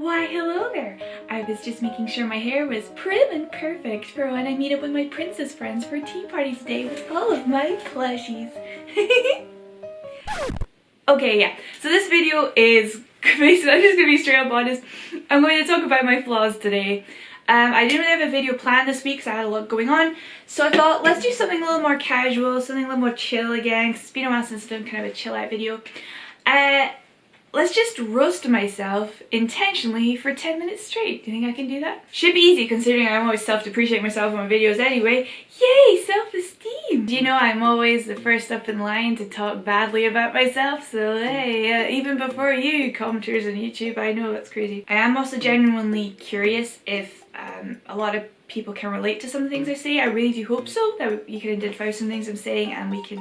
Why hello there! I was just making sure my hair was prim and perfect for when I meet up with my princess friends for a tea party today with all of my plushies. Okay, yeah, so this video is basically, I'm just gonna be straight up honest. I'm going to talk about my flaws today. I didn't really have a video planned this week because I had a lot going on, so I thought let's do something a little more casual, something a little more chill again, because it's been a while since I've done kind of a chill out video. Let's just roast myself intentionally for 10 minutes straight. Do you think I can do that? Should be easy considering I'm always self-depreciating myself in my videos anyway. Yay, self-esteem! You know I'm always the first up in line to talk badly about myself, so hey, even before you commenters on YouTube, I know that's crazy. I am also genuinely curious if a lot of people can relate to some of the things I say. I really do hope so, that you can identify with some things I'm saying and we can,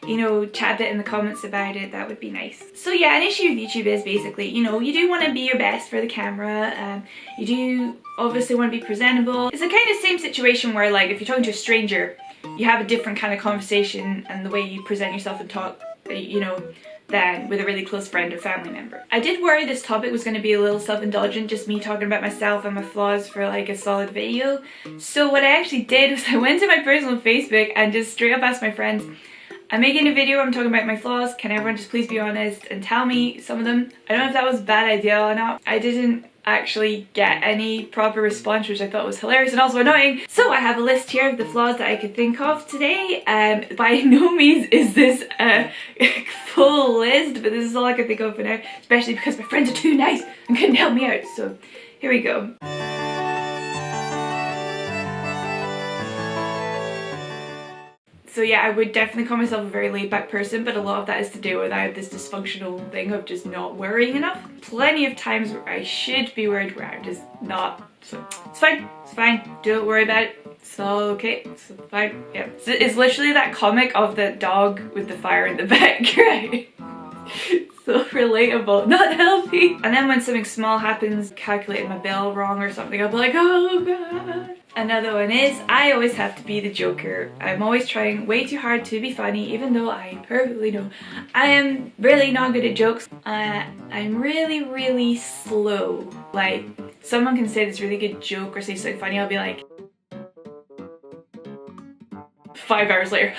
you know, chat a bit in the comments about it. That would be nice. So yeah, an issue with YouTube is basically, you know, you do want to be your best for the camera, you do obviously want to be presentable. It's the kind of same situation where, like, if you're talking to a stranger, you have a different kind of conversation and the way you present yourself and talk, you know, than with a really close friend or family member. I did worry this topic was going to be a little self-indulgent, just me talking about myself and my flaws for like a solid video. So what I actually did was I went to my personal Facebook and just straight up asked my friends, I'm making a video, I'm talking about my flaws, can everyone just please be honest and tell me some of them? I don't know if that was a bad idea or not. I didn't actually get any proper response, which I thought was hilarious and also annoying. So I have a list here of the flaws that I could think of today. By no means is this a full list, but this is all I could think of for now, especially because my friends are too nice and couldn't help me out. So here we go. So yeah, I would definitely call myself a very laid back person, but a lot of that is to do with I have this dysfunctional thing of just not worrying enough. Plenty of times where I should be worried where I'm just not. So it's fine, don't worry about it. It's all okay, it's fine, yeah. So it's literally that comic of the dog with the fire in the back, right? So relatable, not healthy. And then when something small happens, calculating my bill wrong or something, I'll be like, oh god. Another one is I always have to be the joker. I'm always trying way too hard to be funny, even though I perfectly know I am really not good at jokes. I'm really slow. Like, someone can say this really good joke or say something funny, I'll be like 5 hours later.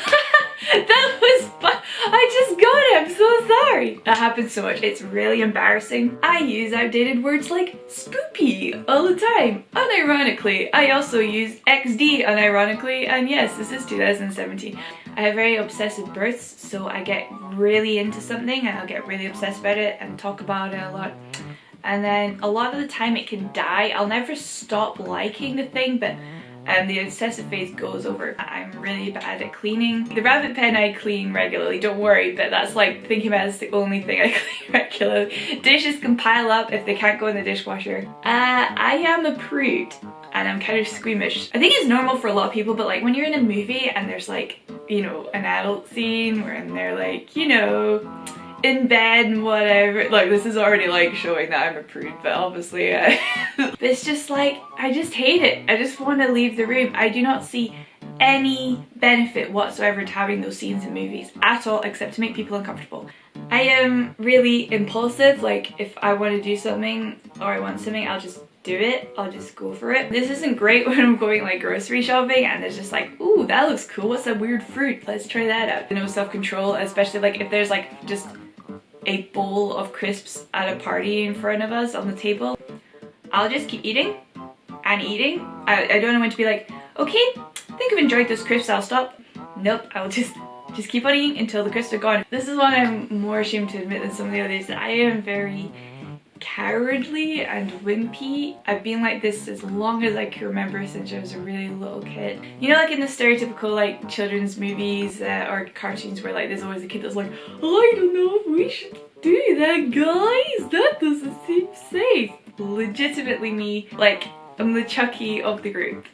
That was fun. I just got it. I'm so sorry. That happens so much. It's really embarrassing. I use outdated words like spoopy all the time. Unironically, I also use XD unironically, and yes, this is 2017. I have very obsessive bursts, so I get really into something and I'll get really obsessed about it and talk about it a lot. And then a lot of the time it can die. I'll never stop liking the thing, but the obsessive phase goes over. I'm really bad at cleaning. The rabbit pen I clean regularly, don't worry, but that's like, thinking about it, it's the only thing I clean regularly. Dishes can pile up if they can't go in the dishwasher. I am a prude and I'm kind of squeamish. I think it's normal for a lot of people, but like when you're in a movie and there's like, you know, an adult scene where they're like, you know, in bed and whatever. Like, this is already like showing that I'm a prude, but obviously but it's just like, I just hate it. I just want to leave the room. I do not see any benefit whatsoever to having those scenes in movies at all, except to make people uncomfortable. I am really impulsive. Like, if I want to do something or I want something, I'll just do it. I'll just go for it. This isn't great when I'm going like grocery shopping and there's just like, ooh, that looks cool. What's that weird fruit? Let's try that out. No self-control, especially like if there's like just a bowl of crisps at a party in front of us on the table. I'll just keep eating and eating. I don't know when to be like, okay, I think I've enjoyed those crisps, I'll stop. Nope, I'll just keep on eating until the crisps are gone. This is one I'm more ashamed to admit than some of the others. I am very cowardly and wimpy. I've been like this as long as I can remember, since I was a really little kid. You know, like in the stereotypical like children's movies or cartoons where like there's always a kid that's like, I don't know if we should do that, guys, that doesn't seem safe. Legitimately me, like I'm the Chucky of the group.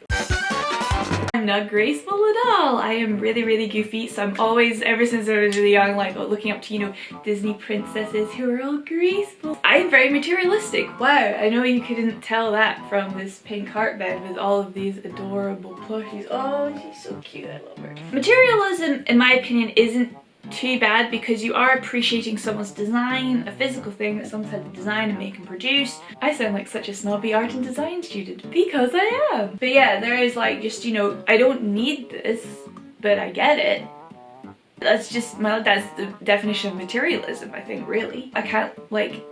I'm not graceful at all. I am really goofy, so I'm always, ever since I was really young, like looking up to, you know, Disney princesses who are all graceful. I am very materialistic. Wow, I know you couldn't tell that from this pink heart bed with all of these adorable plushies. Oh, she's so cute, I love her. Materialism, in my opinion, isn't too bad because you are appreciating someone's design, a physical thing that someone's had to design and make and produce. I sound like such a snobby art and design student because I am. But yeah, there is like just, you know, I don't need this, but I get it. That's just, that's the definition of materialism, I think, really. I can't like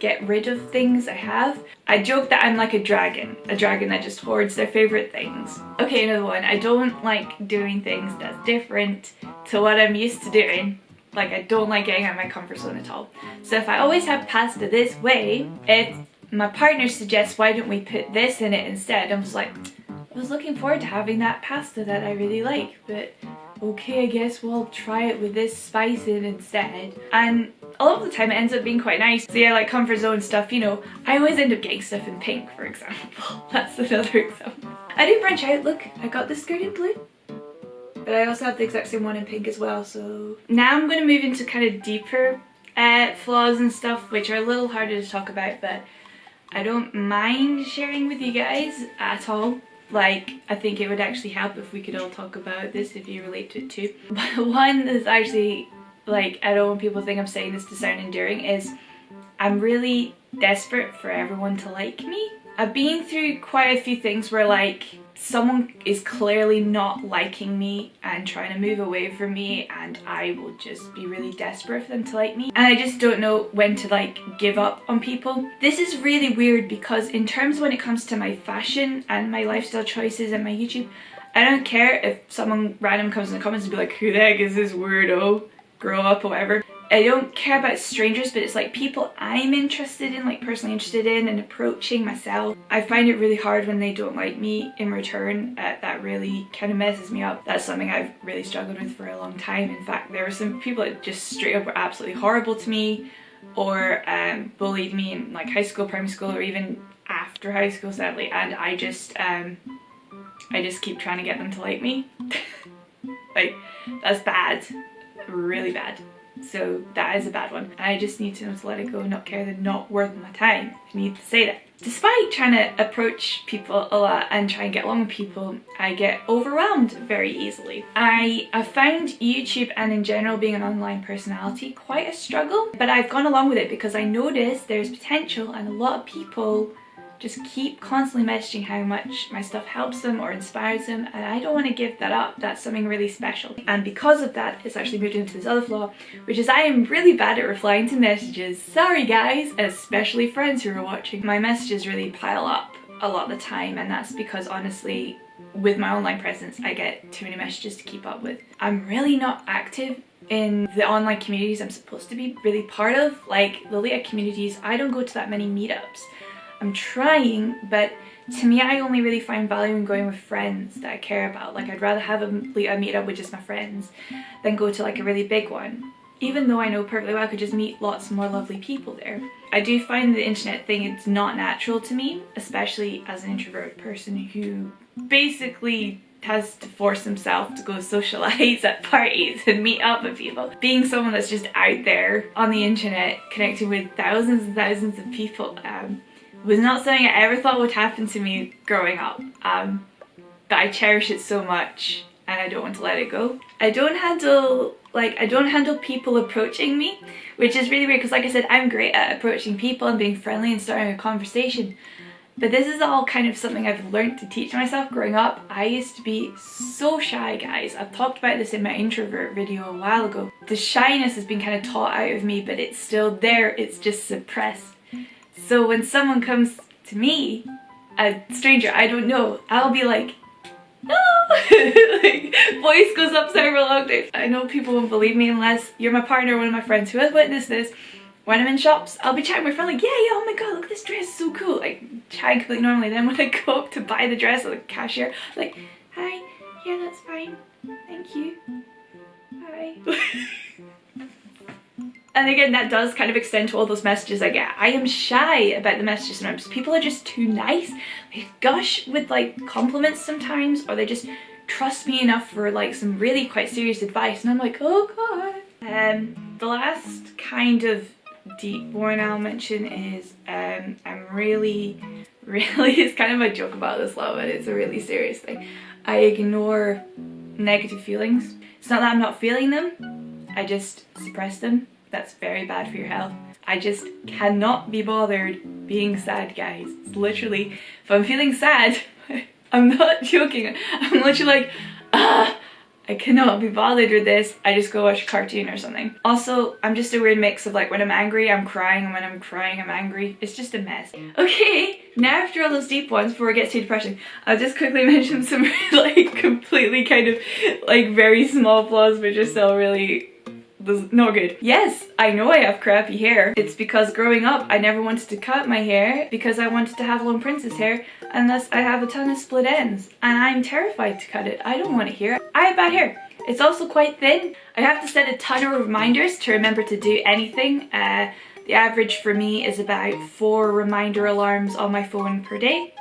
get rid of things I have. I joke that I'm like a dragon that just hoards their favorite things. Okay, another one. I don't like doing things that's different to what I'm used to doing. Like, I don't like getting out of my comfort zone at all. So if I always have pasta this way, if my partner suggests why don't we put this in it instead, I'm just like, I was looking forward to having that pasta that I really like, but okay, I guess we'll try it with this spice in instead. And a lot of the time it ends up being quite nice. So yeah, like comfort zone stuff, you know, I always end up getting stuff in pink, for example. That's another example. I do branch out, look, I got this skirt in blue. But I also have the exact same one in pink as well, so... Now I'm going to move into kind of deeper flaws and stuff, which are a little harder to talk about, but I don't mind sharing with you guys at all. Like, I think it would actually help if we could all talk about this if you relate to it too. But one that's actually, like, I don't want people to think I'm saying this to sound endearing, is I'm really desperate for everyone to like me. I've been through quite a few things where, like, someone is clearly not liking me and trying to move away from me, and I will just be really desperate for them to like me. And I just don't know when to, like, give up on people. This is really weird because in terms of when it comes to my fashion and my lifestyle choices and my YouTube, I don't care if someone random comes in the comments and be like, who the heck is this weirdo? Grow up or whatever. I don't care about strangers, but it's like people I'm interested in, like personally interested in and approaching myself. I find it really hard when they don't like me in return. That really kind of messes me up. That's something I've really struggled with for a long time. In fact, there were some people that just straight up were absolutely horrible to me, or bullied me in like high school, primary school, or even after high school, sadly. And I just keep trying to get them to like me. Like, that's bad, really bad. So that is a bad one. I just need to know to let it go, not care, they're not worth my time. I need to say that. Despite trying to approach people a lot and try and get along with people, I get overwhelmed very easily. I have found YouTube and in general being an online personality quite a struggle, but I've gone along with it because I notice there's potential and a lot of people just keep constantly messaging how much my stuff helps them or inspires them, and I don't want to give that up. That's something really special. And because of that, it's actually moved into this other flaw, which is I am really bad at replying to messages. Sorry guys, especially friends who are watching. My messages really pile up a lot of the time, and that's because honestly, with my online presence, I get too many messages to keep up with. I'm really not active in the online communities I'm supposed to be really part of, like the Lolita communities. I don't go to that many meetups. I'm trying, but to me I only really find value in going with friends that I care about. Like, I'd rather have a meetup with just my friends than go to like a really big one. Even though I know perfectly well I could just meet lots more lovely people there. I do find the internet thing, it's not natural to me, especially as an introverted person who basically has to force himself to go socialize at parties and meet up with people. Being someone that's just out there on the internet connecting with thousands and thousands of people was not something I ever thought would happen to me growing up, but I cherish it so much and I don't want to let it go. I don't handle people approaching me, which is really weird because, like I said, I'm great at approaching people and being friendly and starting a conversation, but this is all kind of something I've learned to teach myself growing up. I used to be so shy, guys. I've talked about this in my introvert video a while ago. The shyness has been kind of taught out of me, but it's still there, it's just suppressed. So when someone comes to me, a stranger I don't know, I'll be like, oh! Like, voice goes up several octaves. I know people won't believe me unless you're my partner or one of my friends who has witnessed this. When I'm in shops, I'll be chatting with my friend like, yeah, oh my god, look at this dress, it's so cool. Like, chatting completely normally. Then when I go up to buy the dress at the cashier, I'm like, hi, yeah, that's fine, thank you, hi. And again, that does kind of extend to all those messages I get. I am shy about the messages sometimes. People are just too nice. They gush with like compliments sometimes, or they just trust me enough for like some really quite serious advice, and I'm like, oh god. The last kind of deep one I'll mention is I'm really, it's kind of a joke about this love, but it's a really serious thing. I ignore negative feelings. It's not that I'm not feeling them, I just suppress them. That's very bad for your health. I just cannot be bothered being sad, guys. It's literally, if I'm feeling sad, I'm not joking, I'm literally like, I cannot be bothered with this. I just go watch a cartoon or something. Also, I'm just a weird mix of like when I'm angry, I'm crying, and when I'm crying, I'm angry. It's just a mess. Okay, now after all those deep ones, before it gets too depressing, I'll just quickly mention some like completely kind of like very small flaws, but just still really not good. Yes, I know I have crappy hair. It's because growing up, I never wanted to cut my hair because I wanted to have long princess hair, and thus I have a ton of split ends, and I'm terrified to cut it. I don't want to hear it. I have bad hair. It's also quite thin. I have to set a ton of reminders to remember to do anything. The average for me is about 4 reminder alarms on my phone per day.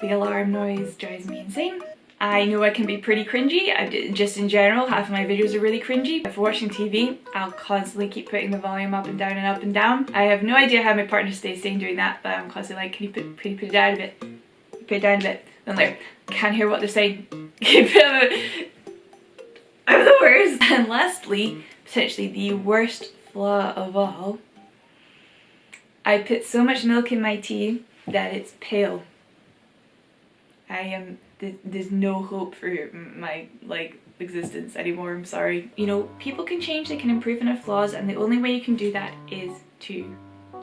The alarm noise drives me insane. I know I can be pretty cringy, just in general, half of my videos are really cringy. If watching TV, I'll constantly keep putting the volume up and down and up and down. I have no idea how my partner stays sane doing that, but I'm constantly like, can you put it down a bit? Put it down a bit. Then like, can't hear what they're saying. Keep it I'm the worst. And lastly, potentially the worst flaw of all, I put so much milk in my tea that it's pale. There's no hope for my like existence anymore, I'm sorry. You know, people can change, they can improve on their flaws, and the only way you can do that is to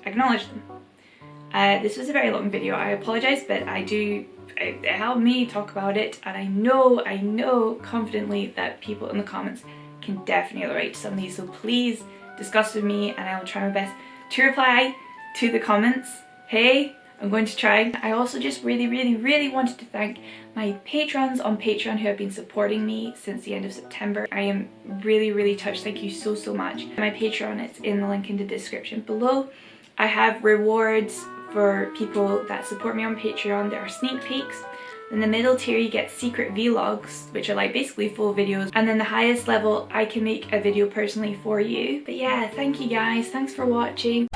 acknowledge them. This was a very long video, I apologize, but it helped me talk about it, and I know confidently that people in the comments can definitely relate to some of these, so please discuss with me and I will try my best to reply to the comments. Hey, I'm going to try. I also just really wanted to thank my patrons on Patreon who have been supporting me since the end of September. I am really touched. Thank you so much. My Patreon, it's in the link in the description below. I have rewards for people that support me on Patreon. There are sneak peeks. In the middle tier you get secret vlogs, which are like basically full videos, and then the highest level I can make a video personally for you. But yeah, thank you guys, thanks for watching.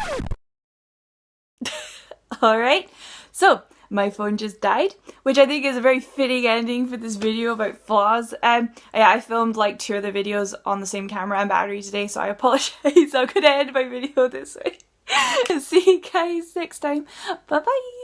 Alright, so my phone just died, which I think is a very fitting ending for this video about flaws. Yeah, I filmed like 2 other videos on the same camera and battery today, so I apologize. I'm gonna end my video this way. See you guys next time. Bye bye.